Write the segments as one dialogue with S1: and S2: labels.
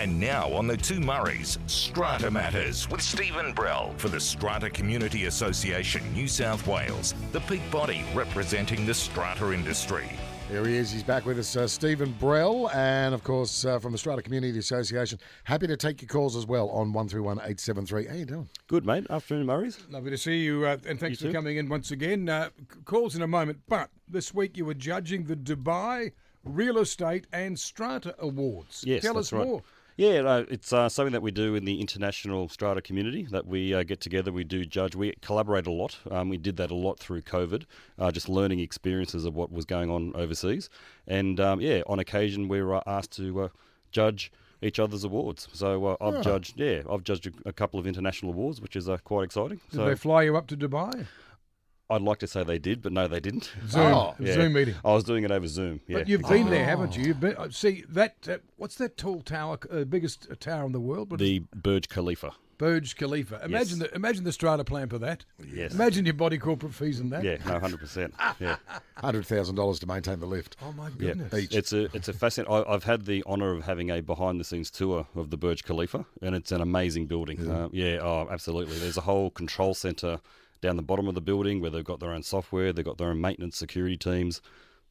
S1: And now on the Two Murrays, Strata Matters with Stephen Brell for the Strata Community Association, New South Wales, the peak body representing the strata industry.
S2: Here he is. He's back with us, Stephen Brell, and of course from the Strata Community Association. Happy to take your calls as well on 131873. How you doing?
S3: Good, mate. Afternoon, Murrays.
S4: Lovely to see you, and thanks for coming in once again. Calls in a moment, but this week you were judging the Dubai Real Estate and Strata Awards.
S3: Yes,
S4: Tell us more.
S3: Yeah, no, it's something that we do in the international strata community, that we get together, we do judge. We collaborate a lot. We did that a lot through COVID, just learning experiences of what was going on overseas. And, on occasion we're asked to judge each other's awards. So I've judged a couple of international awards, which is quite exciting.
S4: Did they fly you up to Dubai?
S3: I'd like to say they did, but no, they didn't.
S4: Zoom meeting.
S3: I was doing it over Zoom. Yeah,
S4: but you've been there, haven't you? You've been. See that? What's that tall tower? Biggest tower in the world?
S3: The Burj Khalifa.
S4: Burj Khalifa. Imagine the strata plan for that.
S3: Yes.
S4: Imagine your body corporate fees and that.
S3: Yeah, no, 100%. Yeah,
S2: $100,000 to maintain the lift.
S4: Oh my goodness!
S3: Yeah. It's a fascinating. I've had the honour of having a behind the scenes tour of the Burj Khalifa, and it's an amazing building. Absolutely. There's a whole control centre down the bottom of the building where they've got their own software, they've got their own maintenance security teams,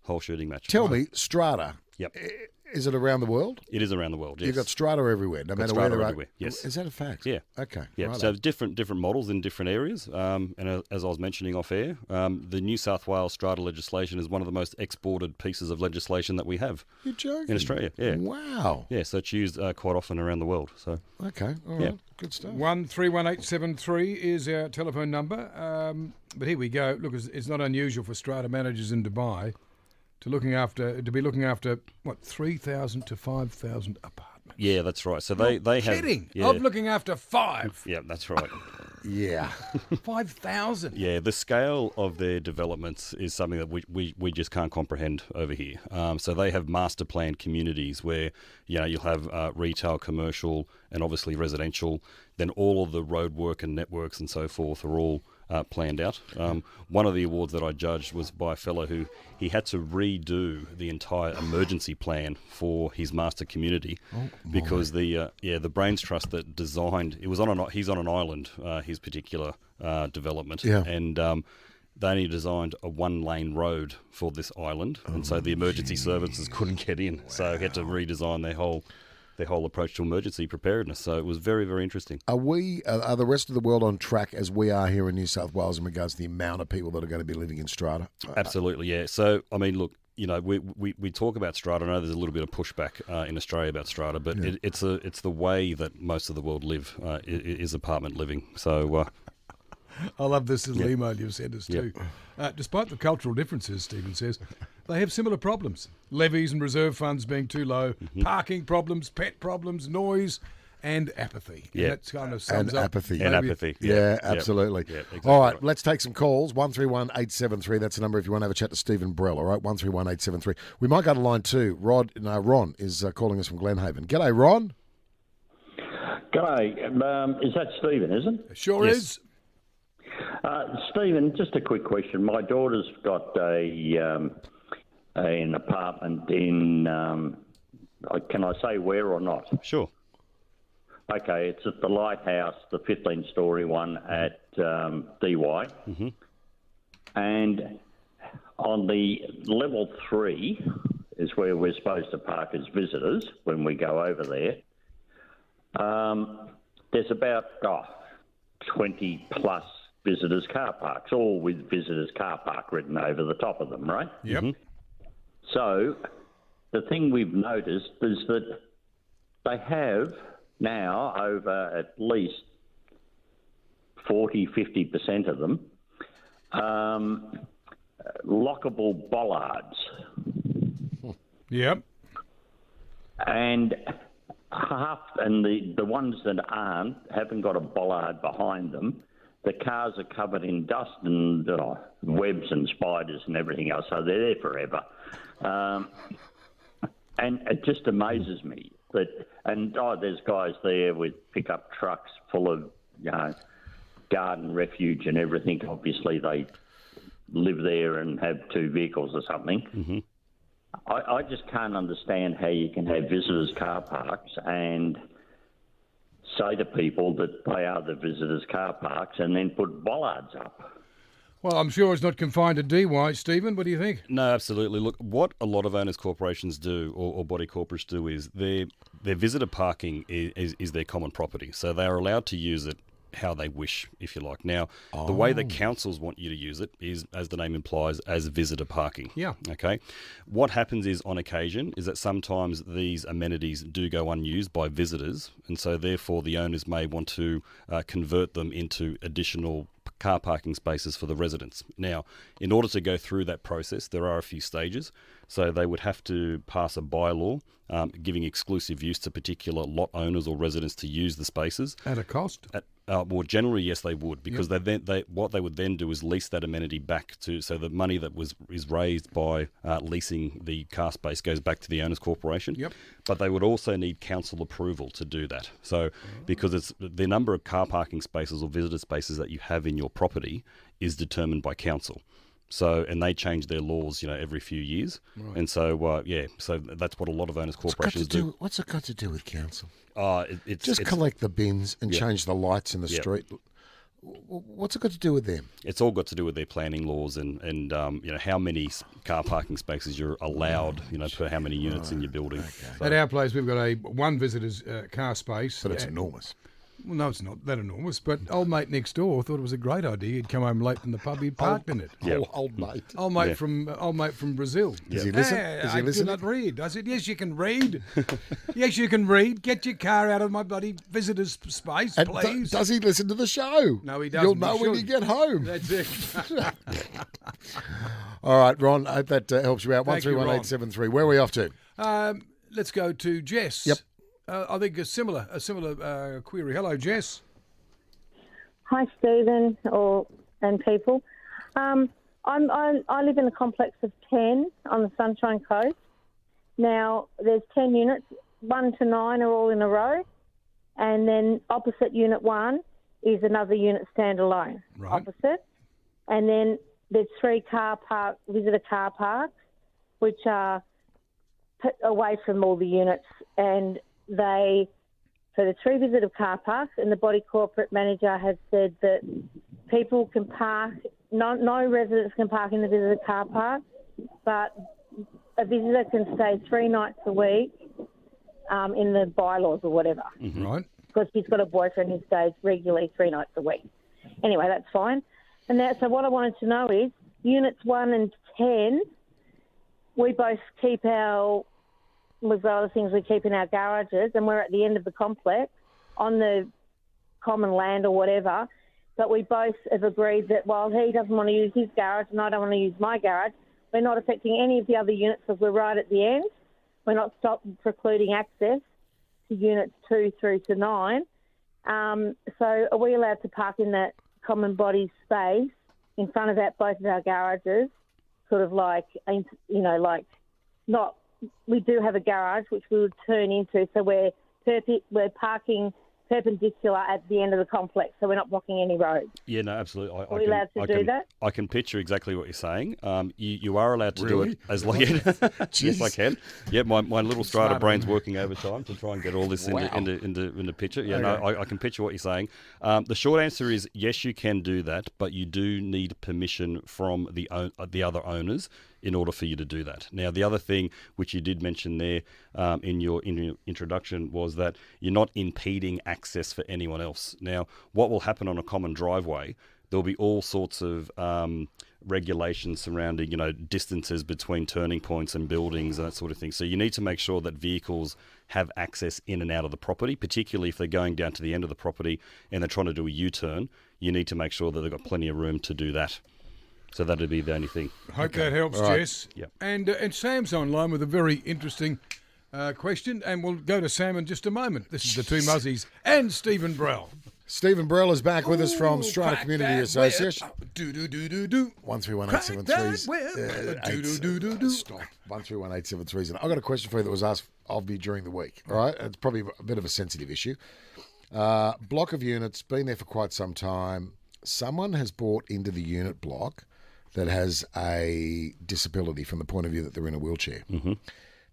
S3: whole shooting match.
S2: Tell me, strata.
S3: Yep.
S2: Is it around the world?
S3: It is around the world, yes.
S2: You've got strata everywhere, no matter where they're at.
S3: Yes.
S2: Is that a fact?
S3: Yeah.
S2: Okay.
S3: Yeah.
S2: Right
S3: so different models in different areas. And as I was mentioning off air, the New South Wales strata legislation is one of the most exported pieces of legislation that we have.
S2: You're joking?
S3: In Australia, yeah.
S2: Wow.
S3: Yeah, so it's used quite often around the world. So.
S2: Okay, all right. Good stuff.
S4: 131873 is our telephone number. But here we go. Look, it's not unusual for strata managers in Dubai to be looking after what, 3,000 to 5,000 apartments.
S3: Yeah, that's right. So they have.
S4: Kidding?
S3: Yeah.
S4: I'm looking after 5.
S3: Yeah, that's right.
S2: Yeah.
S4: 5,000.
S3: Yeah, the scale of their developments is something that we just can't comprehend over here. So they have master planned communities where you'll have retail, commercial, and obviously residential. Then all of the road work and networks and so forth are all planned out. One of the awards that I judged was by a fellow who he had to redo the entire emergency plan for his master community because the Brains Trust that designed he's on an island, his particular development, and they only designed a one-lane road for this island, and so the emergency services couldn't get in, so he had to redesign their whole approach to emergency preparedness. So it was very, very interesting.
S2: Are the rest of the world on track as we are here in New South Wales in regards to the amount of people that are going to be living in strata?
S3: Absolutely, yeah. So, I mean, look, we talk about strata. I know there's a little bit of pushback in Australia about strata, but it's the way that most of the world live is apartment living. So
S4: I love this little email you've sent us too. Despite the cultural differences, Stephen says, they have similar problems. Levies and reserve funds being too low, parking problems, pet problems, noise, and apathy.
S3: Yeah.
S4: And that kind of sums up.
S2: Apathy.
S3: And apathy.
S2: Yeah, absolutely.
S3: Yeah, exactly.
S2: All right, let's take some calls. 131873, that's the number if you want to have a chat to Stephen Brell, all right? 131873. We might go to line 2. Ron is calling us from Glenhaven. G'day, Ron.
S5: G'day. Is that Stephen, isn't it?
S4: Sure is.
S5: Stephen, just a quick question. My daughter's got an apartment in, can I say where or not?
S3: Sure.
S5: Okay, it's at the Lighthouse, the 15-storey one at DY. Mm-hmm. And on the level 3 is where we're supposed to park as visitors when we go over there. There's about 20 plus visitors car parks, all with visitors car park written over the top of them, right?
S4: Yep.
S3: Mm-hmm.
S5: So the thing we've noticed is that they have now over at least 40-50% of them lockable bollards.
S4: Yep.
S5: And the ones that haven't got a bollard behind them. The cars are covered in dust and webs and spiders and everything else, so they're there forever. And it just amazes me that, there's guys there with pickup trucks full of, garden refuge and everything. Obviously, they live there and have 2 vehicles or something.
S3: Mm-hmm.
S5: I just can't understand how you can have visitors' car parks and say to people that they are the visitors' car parks and then put bollards up.
S4: Well, I'm sure it's not confined to DY. Stephen, what do you think?
S3: No, absolutely. Look, what a lot of owners corporations do, or body corporates do, is their visitor parking is their common property. So they are allowed to use it how they wish, if you like. Now, the way the councils want you to use it is, as the name implies, as visitor parking.
S4: Yeah.
S3: Okay. What happens is, on occasion, is that sometimes these amenities do go unused by visitors, and so therefore the owners may want to convert them into additional car parking spaces for the residents. Now, in order to go through that process, there are a few stages. So they would have to pass a bylaw giving exclusive use to particular lot owners or residents to use the spaces.
S4: At a cost?
S3: Well, generally, yes, they would, because what they would then do is lease that amenity back to, so the money that is raised by leasing the car space goes back to the owners corporation.
S4: Yep.
S3: But they would also need council approval to do that. So because it's the number of car parking spaces or visitor spaces that you have in your property is determined by council. So, and they change their laws, every few years. Right. And so, so that's what a lot of owners corporations do.
S2: What's it got to do with council?
S3: It's
S2: Just collect the bins and change the lights in the street. What's it got to do with them?
S3: It's all got to do with their planning laws and how many car parking spaces you're allowed, per how many units in your building. Okay. So,
S4: at our place, we've got one visitor's car space.
S2: But it's enormous.
S4: Well, no, it's not that enormous, but old mate next door thought it was a great idea. He'd come home late from the pub, he'd parked in it.
S3: Yeah.
S2: Old mate.
S4: Old mate from Brazil.
S2: Does he listen?
S4: Does he listen? I do not read. I said, yes, you can read. Yes, you can read. Get your car out of my bloody visitor's space,
S2: And
S4: please.
S2: does he listen to the show?
S4: No, he doesn't.
S2: You'll know when you get home.
S4: That's it.
S2: All right, Ron, I hope that helps you out.
S4: Thank you, Ron.
S2: 131873. Where are we off to?
S4: Let's go to Jess.
S2: Yep.
S4: I think a similar query. Hello, Jess.
S6: Hi, Stephen and people. I live in a complex of 10 on the Sunshine Coast. Now, there's 10 units, 1 to 9 are all in a row, and then opposite Unit 1 is another unit standalone, opposite. And then there's 3 visitor car parks, which are put away from all the units, and so the 3 visitor car parks, and the body corporate manager has said that people can park, no residents can park in the visitor car park, but a visitor can stay 3 nights a week in the bylaws or whatever.
S4: Mm-hmm. Right.
S6: Because he's got a boyfriend who stays regularly 3 nights a week. Anyway, that's fine. And so what I wanted to know is, units 1 and 10, we both keep we've got other things we keep in our garages, and we're at the end of the complex on the common land or whatever, but we both have agreed that while he doesn't want to use his garage and I don't want to use my garage, we're not affecting any of the other units because we're right at the end. We're not precluding access to units 2 through to 9. So are we allowed to park in that common body space in front of both of our garages, sort of not... We do have a garage which we would turn into, so we're parking perpendicular at the end of the complex, so we're not blocking any roads.
S3: Yeah, no, absolutely.
S6: Are we allowed to do that?
S3: I can picture exactly what you're saying. You are allowed to do it as long yes, I can. Yeah, my little Strata brain's working overtime to try and get all this into picture. Yeah, okay. No, I can picture what you're saying. The short answer is yes, you can do that, but you do need permission from the other owners in order for you to do that. Now, the other thing which you did mention there in your introduction was that you're not impeding access for anyone else. Now, what will happen on a common driveway, there'll be all sorts of regulations surrounding, distances between turning points and buildings and that sort of thing. So you need to make sure that vehicles have access in and out of the property, particularly if they're going down to the end of the property and they're trying to do a U-turn. You need to make sure that they've got plenty of room to do that. So that'd be the only thing.
S4: Hope that helps, Jess.
S3: Yep.
S4: And Sam's online with a very interesting question, and we'll go to Sam in just a moment. This is the Two Muzzies and Stephen Brell.
S2: Stephen Brell is back with us from Strata Community Association.
S4: Do.
S2: 131873. Stop. 131873. I've got a question for you that was asked of me during the week. All right, it's probably a bit of a sensitive issue. Block of units, been there for quite some time. Someone has bought into the unit block. that has a disability from the point of view that they're in a wheelchair. Mm-hmm.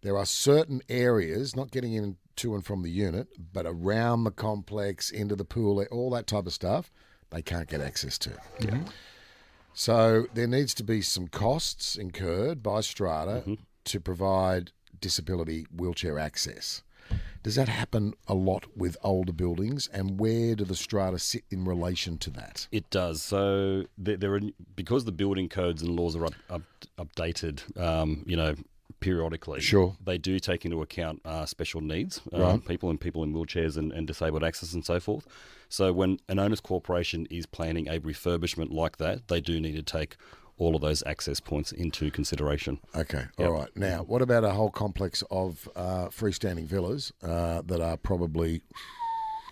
S2: There are certain areas, not getting in to and from the unit, but around the complex, into the pool, all that type of stuff, they can't get access to.
S3: Yeah.
S2: So there needs to be some costs incurred by Strata to provide disability wheelchair access. Does that happen a lot with older buildings, and where do the Strata sit in relation to that?
S3: It does. So there are, because the building codes and laws are updated, periodically.
S2: Sure.
S3: They do take into account special needs,
S2: Right.
S3: people in wheelchairs and disabled access and so forth. So when an owner's corporation is planning a refurbishment like that, they do need to take all of those access points into consideration.
S2: Okay,
S3: Yep.
S2: all right. Now, what about a whole complex of freestanding villas that are probably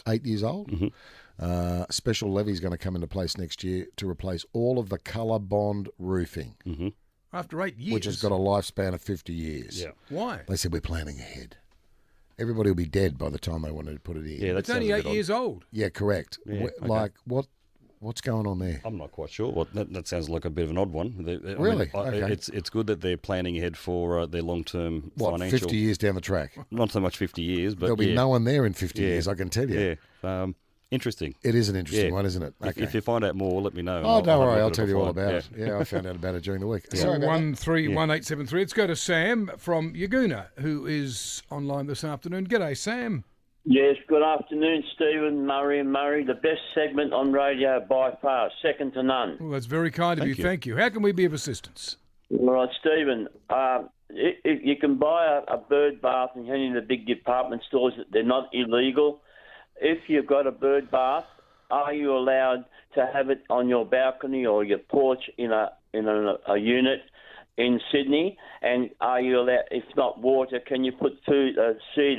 S2: 8 years old?
S3: Mm-hmm.
S2: Special levy is going to come into place next year to replace all of the colour bond roofing,
S3: Mm-hmm.
S4: After 8 years.
S2: which has got a lifespan of 50 years.
S3: Yeah.
S4: Why?
S2: They said we're planning ahead. Everybody will be dead by the time they wanted to put it in.
S3: Yeah, that
S4: It's only
S3: sounds a
S4: 8
S3: bit odd.
S4: years old.
S2: Yeah, correct.
S3: Yeah, okay.
S2: Like, what's going on there?
S3: I'm not quite sure. Well, that sounds like a bit of an odd one.
S2: Really? Okay.
S3: It's good that they're planning ahead for their long-term
S2: What,
S3: financial.
S2: 50 years down the track?
S3: Not so much 50 years, but
S2: There'll be
S3: yeah.
S2: no one there in 50
S3: Yeah.
S2: years, I can tell you.
S3: Yeah. Interesting.
S2: It is an interesting
S3: Yeah.
S2: one, isn't it?
S3: If you find out more, let me know. and
S2: Oh, don't
S3: have a
S2: worry,
S3: look
S2: I'll
S3: at
S2: tell you all
S3: offline.
S2: about
S3: Yeah.
S2: it. Yeah, I found out about it during the week.
S4: So
S2: Sorry about that.
S4: 131873. Let's go to Sam from Yagoona, who is online this afternoon. G'day, Sam.
S7: Yes, good afternoon, Stephen, Murray and Murray. The best segment on radio by far, second to none.
S4: Well, that's very kind of you.
S3: Thank you.
S4: Thank you. How can we be of assistance?
S7: All right, Stephen, if you can buy a bird bath in any of the big department stores, they're not illegal. If you've got a bird bath, are you allowed to have it on your balcony or your porch in a unit in Sydney? And are you allowed, if not water, can you put seed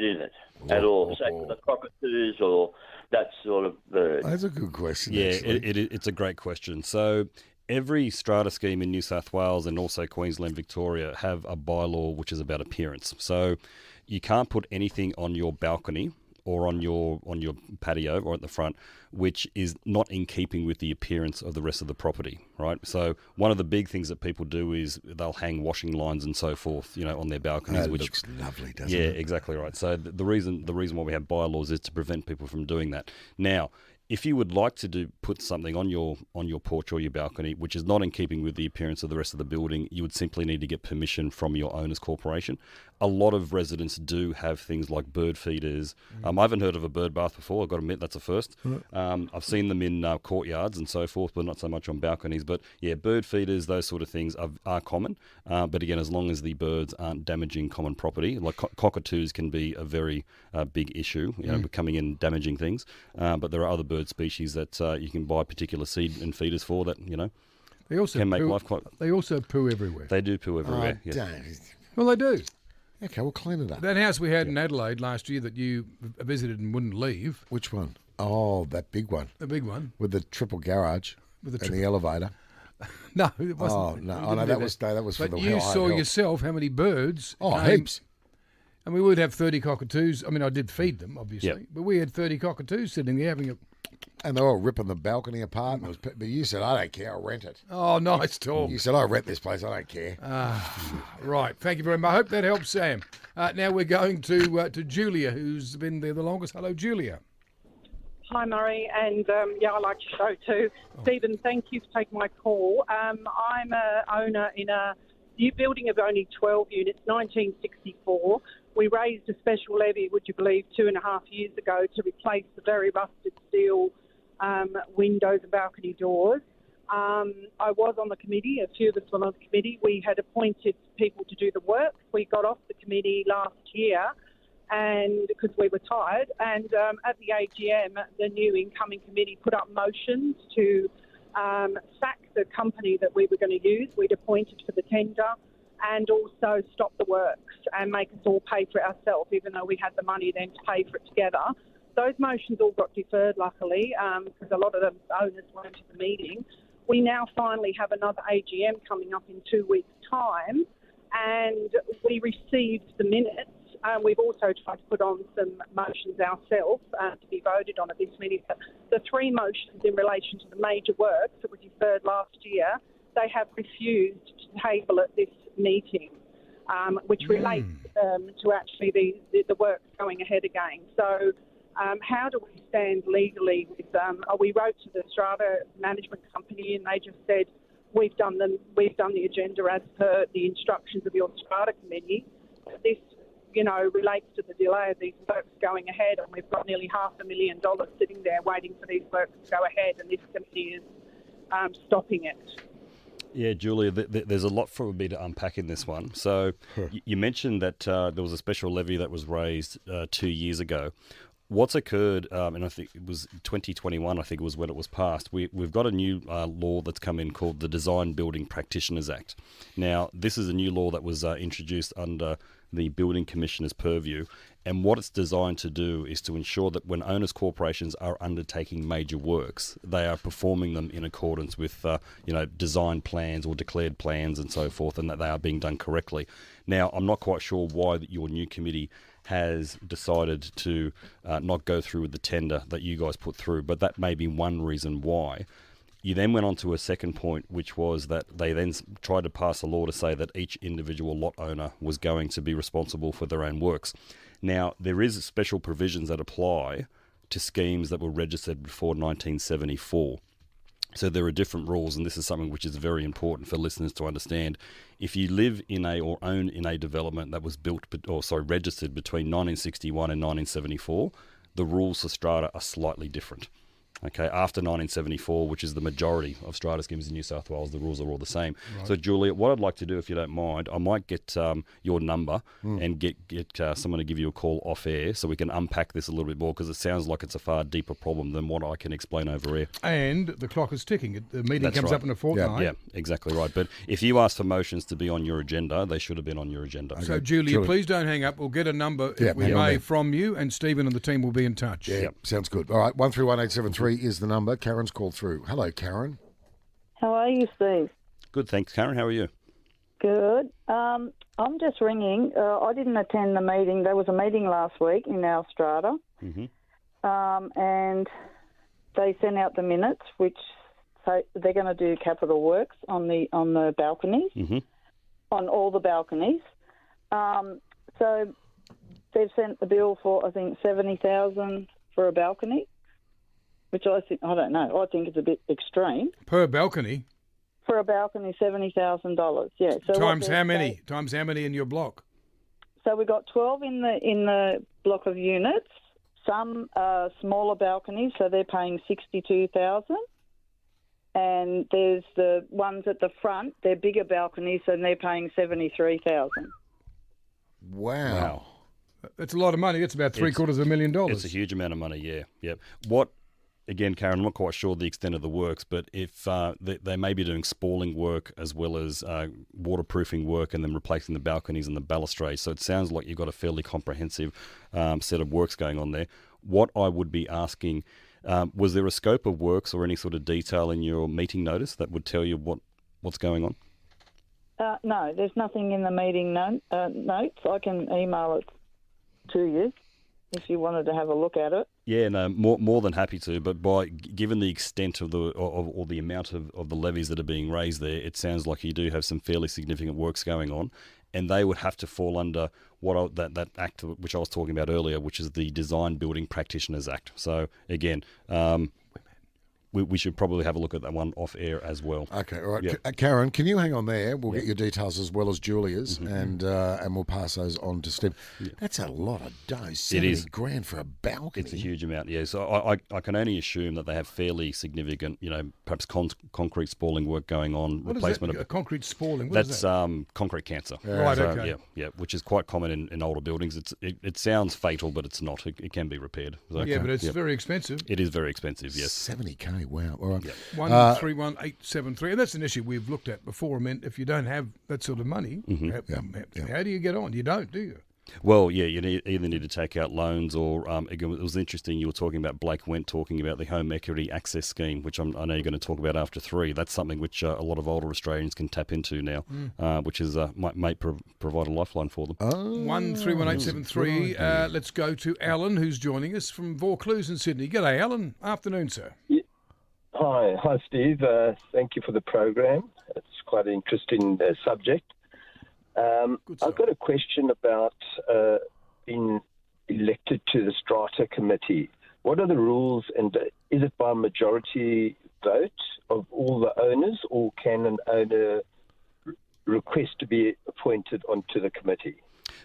S7: in it at all? Say for the cockatoos or that sort of bird.
S2: That's a good question,
S3: Yeah,
S2: actually.
S3: it's a great question. So every strata scheme in New South Wales and also Queensland, Victoria have a bylaw which is about appearance. So you can't put anything on your balcony or on your patio or at the front which is not in keeping with the appearance of the rest of the property, right? So one of the big things that people do is they'll hang washing lines and so forth, on their balconies.
S2: That
S3: which
S2: looks lovely, doesn't
S3: Yeah,
S2: it?
S3: exactly right. So the reason why we have bylaws is to prevent people from doing that. Now, if you would like to put something on your porch or your balcony, which is not in keeping with the appearance of the rest of the building, you would simply need to get permission from your owner's corporation. A lot of residents do have things like bird feeders. I haven't heard of a bird bath before. I've got to admit that's a first. I've seen them in courtyards and so forth, but not so much on balconies. But yeah, bird feeders, those sort of things are common. But again, as long as the birds aren't damaging common property, like cockatoos can be a very big issue, coming in damaging things. But there are other bird species that you can buy particular seed and feeders for that,
S4: They also
S3: can make
S4: poo,
S3: life quite.
S4: They also poo everywhere.
S3: They do poo everywhere.
S2: Oh,
S3: yeah.
S2: don't.
S4: Well, they do.
S2: Okay, we'll clean it up.
S4: That house we had in Adelaide last year that you visited and wouldn't leave,
S2: Which one? Oh, that big one
S4: the big one.
S2: with the triple garage
S4: With the
S2: and the elevator.
S4: No, it wasn't.
S2: Oh
S4: We
S2: no!
S4: didn't
S2: Oh no,
S4: do
S2: that was for
S4: But
S2: the
S4: you
S2: high
S4: saw
S2: help.
S4: yourself how many birds.
S2: Oh,
S4: came,
S2: heaps.
S4: And we would have 30 cockatoos. I mean, I did feed them, obviously,
S3: Yep.
S4: but we had 30 cockatoos sitting there having a.
S2: And they were all ripping the balcony apart. And but you said, I don't care, I'll rent it.
S4: Oh, nice talk.
S2: You said, I rent this place, I don't care.
S4: Right. Thank you very much. I hope that helps, Sam. Now we're going to Julia, who's been there the longest. Hello, Julia.
S8: Hi, Murray, and I like your show too. Stephen, thank you for taking my call. I'm a owner in a new building of only 12 units, 1964. We raised a special levy, would you believe, 2.5 years ago to replace the very rusted steel windows and balcony doors. I was on the committee, a few of us were on the committee. We had appointed people to do the work. We got off the committee last year and because we were tired. And at the AGM, the new incoming committee put up motions to sack the company that we were going to use. We'd appointed for the tender and also stop the works and make us all pay for it ourselves, even though we had the money then to pay for it together. Those motions all got deferred, luckily, because a lot of the owners weren't at the meeting. We now finally have another AGM coming up in 2 weeks' time, and we received the minutes. We've also tried to put on some motions ourselves to be voted on at this meeting. The three motions in relation to the major works that were deferred last year they have refused to table at this meeting, which relates to actually the work going ahead again. So how do we stand legally with we wrote to the Strata Management Company and they just said, we've done the agenda as per the instructions of your Strata Committee. This, relates to the delay of these works going ahead, and we've got nearly $500,000 sitting there waiting for these works to go ahead, and this committee is stopping it.
S3: Yeah, Julia, there's a lot for me to unpack in this one. So you mentioned that there was a special levy that was raised 2 years ago. What's occurred, and I think it was 2021, I think it was when it was passed, we've got a new law that's come in called the Design Building Practitioners Act. Now, this is a new law that was introduced under the Building Commissioner's purview, and what it's designed to do is to ensure that when owners' corporations are undertaking major works, they are performing them in accordance with design plans or declared plans and so forth, and that they are being done correctly. Now, I'm not quite sure why your new committee has decided to not go through with the tender that you guys put through, but that may be one reason why. You then went on to a second point, which was that they then tried to pass a law to say that each individual lot owner was going to be responsible for their own works. Now, there is special provisions that apply to schemes that were registered before 1974. So there are different rules, and this is something which is very important for listeners to understand. If you live in or own in a development that was registered between 1961 and 1974, the rules for strata are slightly different. Okay, after 1974, which is the majority of strata schemes in New South Wales, the rules are all the same. Right. So, Julia, what I'd like to do, if you don't mind, I might get your number and get someone to give you a call off air so we can unpack this a little bit more, because it sounds like it's a far deeper problem than what I can explain over air. And the clock is ticking. The meeting comes up in a fortnight. Yeah, exactly right. But if you ask for motions to be on your agenda, they should have been on your agenda. Okay. So, Julia, please don't hang up. We'll get a number, if we may, from you, and Stephen and the team will be in touch. Yeah,
S2: sounds good. All right, 131873 is the number. Karen's called through. Hello, Karen.
S9: How are you, Steve?
S3: Good, thanks, Karen. How are you?
S9: Good. I'm just ringing. I didn't attend the meeting. There was a meeting last week in our strata, and they sent out the minutes, which say they're going to do capital works on the balconies, on all the balconies. So they've sent the bill for, I think, $70,000 for a balcony, which I don't know. I think it's a bit extreme.
S4: Per balcony?
S9: For a balcony, $70,000. Yeah. So
S4: times how many? Times how many in your block?
S9: So we've got 12 in the block of units. Some smaller balconies, so they're paying $62,000. And there's the ones at the front. They're bigger balconies, and they're paying $73,000.
S2: Wow.
S4: That's a lot of money. That's about $750,000.
S3: It's a huge amount of money, yeah. Yep. Again, Karen, I'm not quite sure the extent of the works, but if they may be doing spalling work as well as waterproofing work and then replacing the balconies and the balustrades. So it sounds like you've got a fairly comprehensive set of works going on there. What I would be asking, was there a scope of works or any sort of detail in your meeting notice that would tell you what's going on?
S9: No, there's nothing in the meeting notes. I can email it to you if you wanted to have a look at it.
S3: Yeah, no, more than happy to. But given the extent of the amount of the levies that are being raised there, it sounds like you do have some fairly significant works going on, and they would have to fall under that act which I was talking about earlier, which is the Design Building Practitioners Act. So again, we should probably have a look at that one off air as well. Okay, all right.
S2: Yep. Karen, can you hang on there? We'll get your details as well as Julia's, and we'll pass those on to Steve. Yep. That's a lot of dough. $70,000 for a balcony.
S3: It's a huge amount. Yeah. So I can only assume that they have fairly significant, perhaps concrete spalling work going on.
S4: What replacement is that? Concrete spalling.
S3: That's concrete cancer.
S4: Right. So, okay.
S3: Yeah. Which is quite common in older buildings. It sounds fatal, but it's not. It can be repaired. So,
S4: yeah, but it's very expensive.
S3: It is very expensive. Yes.
S2: $70,000. Wow. All right.
S3: Yep.
S4: 131873, and that's an issue we've looked at before. I mean, if you don't have that sort of money, how do you get on? You don't, do you?
S3: Well, yeah, you either need to take out loans or, again, it was interesting you were talking about, Blake Wendt talking about the Home Equity Access Scheme, which I know you're going to talk about after 3. That's something which a lot of older Australians can tap into now, which is might provide a lifeline for them.
S4: 131873, let's go to Alan, who's joining us from Vaucluse in Sydney. G'day, Alan. Afternoon, sir.
S10: Hi, Steve. Thank you for the program. It's quite an interesting subject. I've got a question about being elected to the Strata Committee. What are the rules, and is it by majority vote of all the owners, or can an owner request to be appointed onto the committee?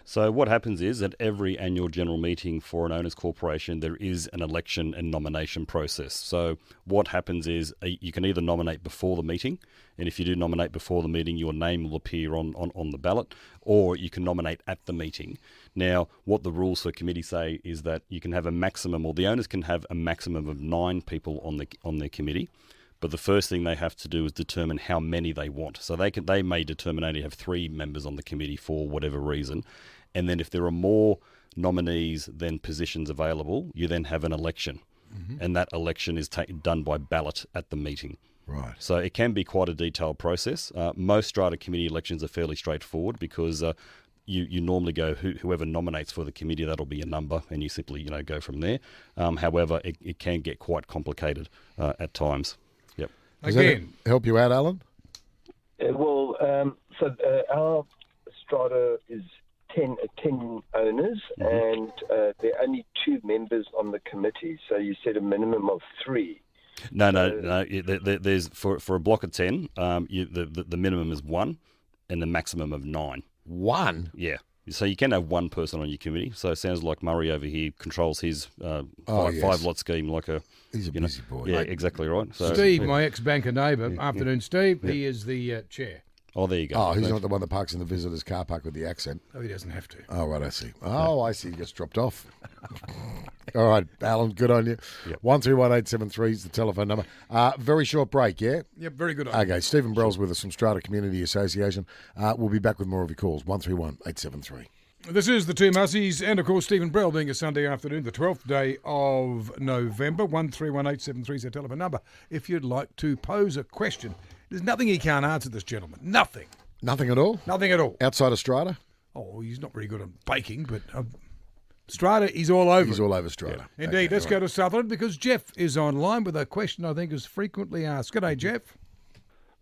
S3: So what happens is at every annual general meeting for an owners corporation, there is an election and nomination process. So what happens is you can either nominate before the meeting, and if you do nominate before the meeting, your name will appear on the ballot, or you can nominate at the meeting. Now, what the rules for committee say is that you can have a maximum, or the owners can have a maximum of 9 people on their committee. But the first thing they have to do is determine how many they want. So they may determine only have 3 members on the committee for whatever reason. And then if there are more nominees than positions available, you then have an election. And that election is done by ballot at the meeting.
S2: Right.
S3: So it can be quite a detailed process. Most Strata Committee elections are fairly straightforward because you normally go whoever nominates for the committee, that'll be a number, and you simply go from there. However, it can get quite complicated at times. Yep.
S2: Does that help you out, Alan?
S10: So our Strata is 10 owners, and there are only 2 members on the committee. So you said a minimum of 3.
S3: No. There's for a block of 10, the minimum is 1, and the maximum of 9.
S2: 1?
S3: Yeah. So you can have 1 person on your committee. So it sounds like Murray over here controls his 5-lot scheme like a...
S2: He's a busy boy.
S3: Yeah, exactly right. So,
S4: Steve, my ex-banker neighbour, afternoon Steve, he is the chair.
S3: Oh, there you go.
S2: Oh, he's not the one that parks in the visitors' car park with the accent.
S4: Oh, he doesn't have to.
S2: Oh, right, I see. Oh, I see. He gets dropped off. All right, Alan, good on you.
S3: Yep.
S2: 131873 is the telephone number. Very short break, yeah?
S4: Yep, very good.
S2: Okay, Stephen Brell's with us from Strata Community Association. We'll be back with more of your calls. 131873.
S4: This is the Two Mussies, and of course Stephen Brell, being a Sunday afternoon, the 12th day of November. 131873 is our telephone number if you'd like to pose a question. There's nothing he can't answer, this gentleman. Nothing.
S2: Nothing at all?
S4: Nothing at all.
S2: Outside of Strata?
S4: Oh, he's not very good at baking, but Strata, he's all over.
S2: He's all over Strata.
S4: Yeah. Indeed. Okay, let's go to Sutherland because Jeff is online with a question I think is frequently asked. G'day, Jeff.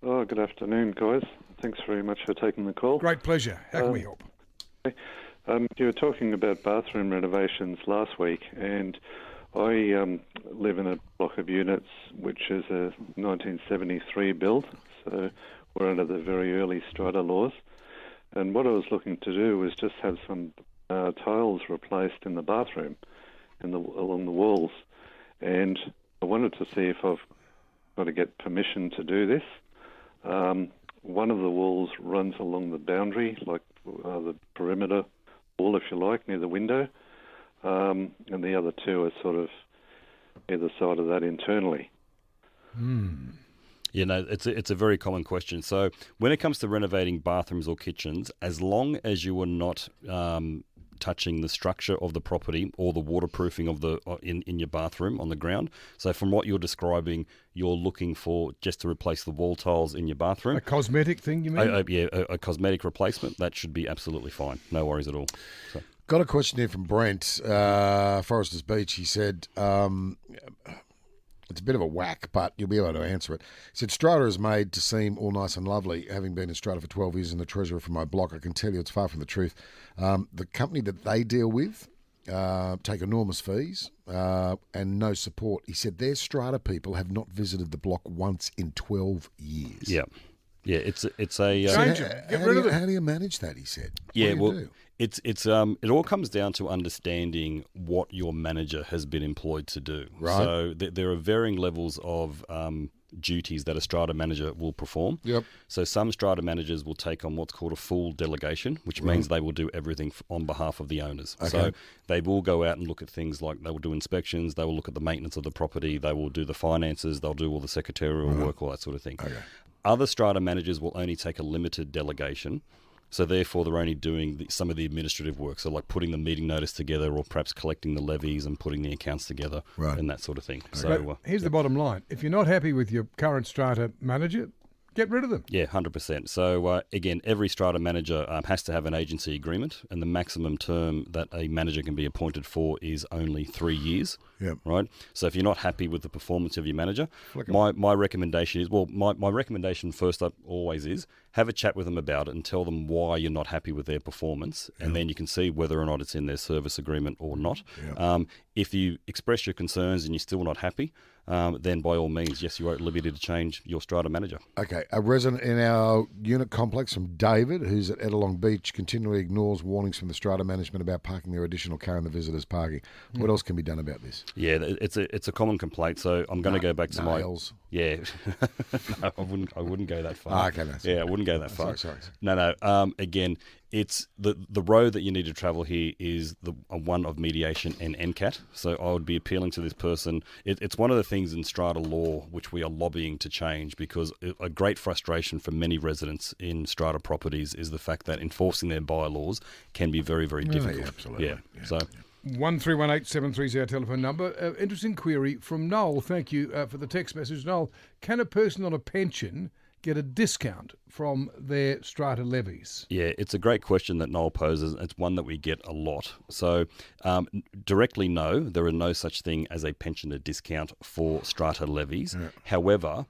S11: Oh, good afternoon, guys. Thanks very much for taking the call.
S4: Great pleasure. How can we help?
S11: You were talking about bathroom renovations last week, and I live in a block of units which is a 1973 build, so we're under the very early Strata laws. And what I was looking to do was just have some tiles replaced in the bathroom, along the walls. And I wanted to see if I've got to get permission to do this. One of the walls runs along the boundary, like the perimeter wall, if you like, near the window. And the other 2 are sort of either side of that internally.
S3: It's a very common question. So when it comes to renovating bathrooms or kitchens, as long as you are not touching the structure of the property or the waterproofing of the in your bathroom on the ground. So from what you're describing, you're looking for just to replace the wall tiles in your bathroom.
S4: A cosmetic thing, you mean?
S3: A cosmetic replacement. That should be absolutely fine. No worries at all. So.
S2: Got a question here from Brent, Foresters Beach. He said, it's a bit of a whack, but you'll be able to answer it. He said, Strata is made to seem all nice and lovely. Having been in Strata for 12 years and the treasurer for my block, I can tell you it's far from the truth. The company that they deal with take enormous fees and no support. He said their Strata people have not visited the block once in 12 years.
S3: Yeah. Yeah, it's a
S4: Change it. Get rid of it.
S2: How do you manage that? He said.
S3: Yeah,
S2: what do you do?
S3: It all comes down to understanding what your manager has been employed to do.
S2: Right.
S3: So there are varying levels of duties that a Strata manager will perform.
S2: Yep.
S3: So some Strata managers will take on what's called a full delegation, which means they will do everything on behalf of the owners.
S2: Okay.
S3: So they will go out and look at things like they will do inspections, they will look at the maintenance of the property, they will do the finances, they'll do all the secretarial work, all that sort of thing.
S2: Okay.
S3: Other Strata managers will only take a limited delegation, so therefore they're only doing some of the administrative work, so like putting the meeting notice together or perhaps collecting the levies and putting the accounts together and that sort of thing. Okay.
S4: So here's the bottom line. If you're not happy with your current Strata manager, Get rid of them.
S3: Yeah, 100%. So, again, every strata manager has to have an agency agreement, and the maximum term that a manager can be appointed for is only 3 years.
S2: Yep.
S3: Right? So if you're not happy with the performance of your manager, my recommendation is, my recommendation first up always is, have a chat with them about it and tell them why you're not happy with their performance, and then you can see whether or not it's in their service agreement or not. If you express your concerns and you're still not happy, then by all means, yes, you are at liberty to change your strata manager.
S2: Okay, a resident in our unit complex from David, who's at Ettalong Beach, continually ignores warnings from the strata management about parking their additional car in the visitors' parking. What else can be done about this?
S3: Yeah, it's a common complaint. So I'm going to go back to
S2: nails.
S3: Yeah, no, I wouldn't go that far.
S2: Okay, that's
S3: I wouldn't go that far.
S2: Sorry.
S3: No. Again, it's the road that you need to travel here is the one of mediation and NCAT. So I would be appealing to this person. It's one of the things in strata law which we are lobbying to change, because a great frustration for many residents in strata properties is the fact that enforcing their bylaws can be very, very difficult.
S2: Yeah, absolutely.
S3: Yeah. So.
S4: 131873 is our telephone number. Interesting query from Noel. Thank you for the text message. Noel, can a person on a pension get a discount from their strata levies?
S3: Yeah, it's a great question that Noel poses. It's one that we get a lot. So directly, no, there are no such thing as a pensioner discount for strata levies. Yeah. However,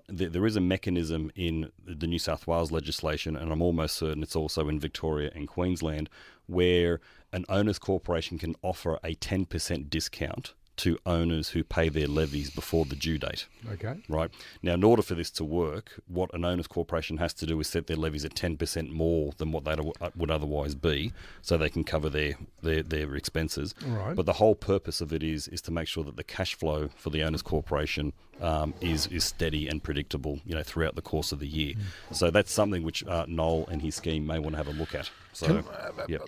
S3: there is a mechanism in the New South Wales legislation, and I'm almost certain it's also in Victoria and Queensland, where an owners corporation can offer a 10% discount to owners who pay their levies before the due date.
S4: Okay.
S3: Right. Now, in order for this to work, what an owners corporation has to do is set their levies at 10% more than what they would otherwise be, so they can cover their expenses.
S4: Right.
S3: But the whole purpose of it is to make sure that the cash flow for the owners corporation is steady and predictable, throughout the course of the year. So that's something which Noel and his scheme may want to have a look at. So,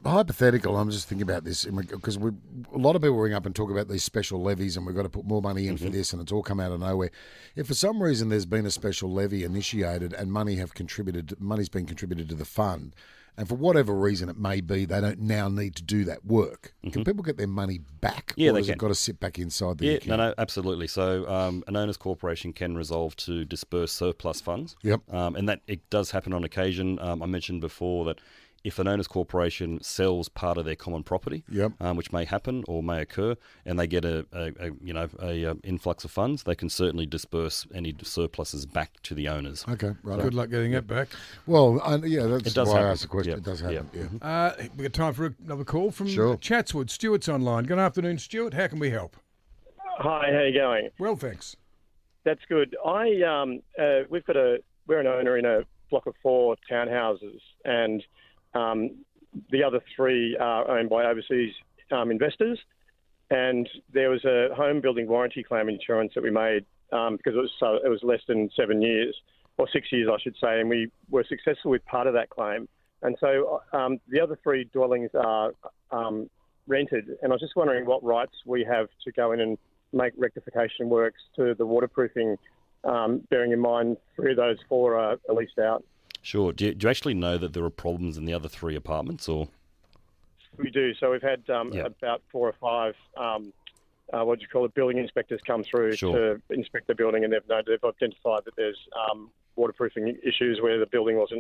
S2: hypothetical, I'm just thinking about this because a lot of people ring up and talk about these special levies, and we've got to put more money in for this, and it's all come out of nowhere. If for some reason there's been a special levy initiated and money's been contributed to the fund, and for whatever reason it may be, they don't now need to do that work. Can people get their money back?
S3: Yeah,
S2: or
S3: they
S2: has
S3: can.
S2: It got to sit back inside the account?
S3: No, absolutely. So an owners corporation can resolve to disperse surplus funds.
S2: Yep.
S3: And that it does happen on occasion. I mentioned before that if an owners corporation sells part of their common property, which may happen or may occur, and they get a influx of funds, they can certainly disperse any surpluses back to the owners.
S2: Okay, right.
S4: Good luck getting it back.
S2: Well, that's why I asked the question.
S3: Yep.
S2: It does happen.
S3: Yep.
S4: We got time for another call from
S2: Sure.
S4: Chatswood. Stuart's online. Good afternoon, Stuart. How can we help?
S12: Hi, how you going?
S4: Well, thanks.
S12: That's good. We're an owner in a block of 4 townhouses, and the other 3 are owned by overseas investors. And there was a home building warranty claim insurance that we made because it was less than 7 years, or 6 years, I should say, and we were successful with part of that claim. And so the other 3 dwellings are rented, and I was just wondering what rights we have to go in and make rectification works to the waterproofing, bearing in mind 3 of those 4 are leased out.
S3: Sure. Do you actually know that there are problems in the other 3 apartments, or?
S12: We do. So we've had about 4 or 5, building inspectors come through to inspect the building, and they've identified that there's waterproofing issues where the building was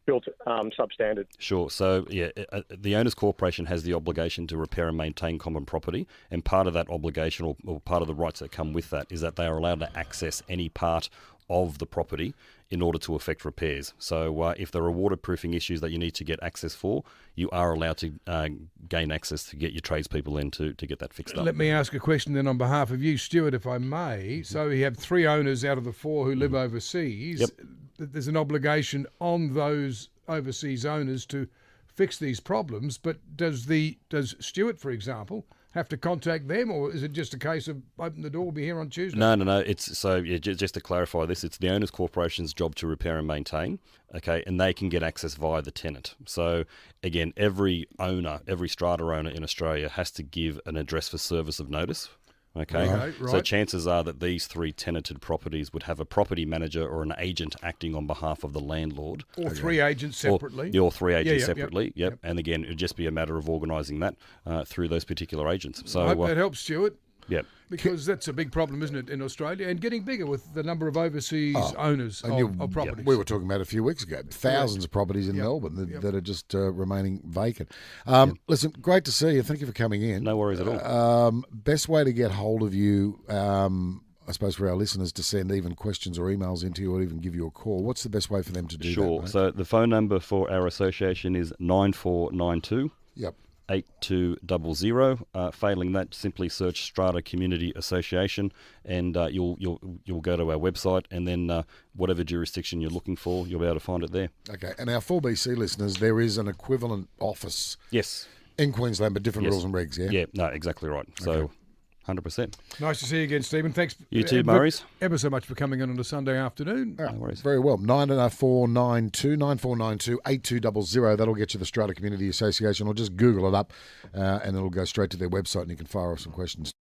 S12: built substandard.
S3: Sure. So, the owners corporation has the obligation to repair and maintain common property, and part of that obligation or part of the rights that come with that is that they are allowed to access any part of the property in order to effect repairs. So if there are waterproofing issues that you need to get access for, you are allowed to gain access to get your tradespeople in to get that fixed up.
S4: Let me ask a question then on behalf of you, Stuart, if I may. So you have 3 owners out of the 4 who live overseas.
S3: Yep.
S4: There's an obligation on those overseas owners to fix these problems, but does Stuart, for example, have to contact them, or is it just a case of open the door, we'll be here on Tuesday?
S3: No. Just to clarify this, it's the owners corporation's job to repair and maintain, okay, and they can get access via the tenant. So again, every strata owner in Australia has to give an address for service of notice. Okay,
S4: right.
S3: So chances are that these 3 tenanted properties would have a property manager or an agent acting on behalf of the landlord.
S4: Or 3 agents separately.
S3: Or 3 agents separately, yep. And again, it would just be a matter of organising that through those particular agents. So
S4: I hope that helps, Stuart.
S3: Yep.
S4: Because that's a big problem, isn't it, in Australia, and getting bigger with the number of overseas owners of properties.
S2: We were talking about it a few weeks ago. Thousands of properties in Melbourne that are just remaining vacant. Listen, great to see you. Thank you for coming in.
S3: No worries at all.
S2: Best way to get hold of you, I suppose, for our listeners to send even questions or emails into you or even give you a call. What's the best way for them to do that?
S3: Sure. So the phone number for our association is 9492.
S2: Yep.
S3: 8200. Failing that, simply search Strata Community Association, and you'll go to our website, and then whatever jurisdiction you're looking for, you'll be able to find it there.
S2: Okay. And our 4BC listeners, there is an equivalent office.
S3: Yes.
S2: In Queensland, but different rules and regs. Yeah.
S3: Yeah. No, exactly right. So. 100%.
S4: Nice to see you again, Stephen. Thanks.
S3: You too, Murray's.
S4: Ever so much for coming in on a Sunday afternoon.
S2: No worries. Very well. 9492 8200. That'll get you the Strata Community Association, or just Google it up and it'll go straight to their website and you can fire off some questions.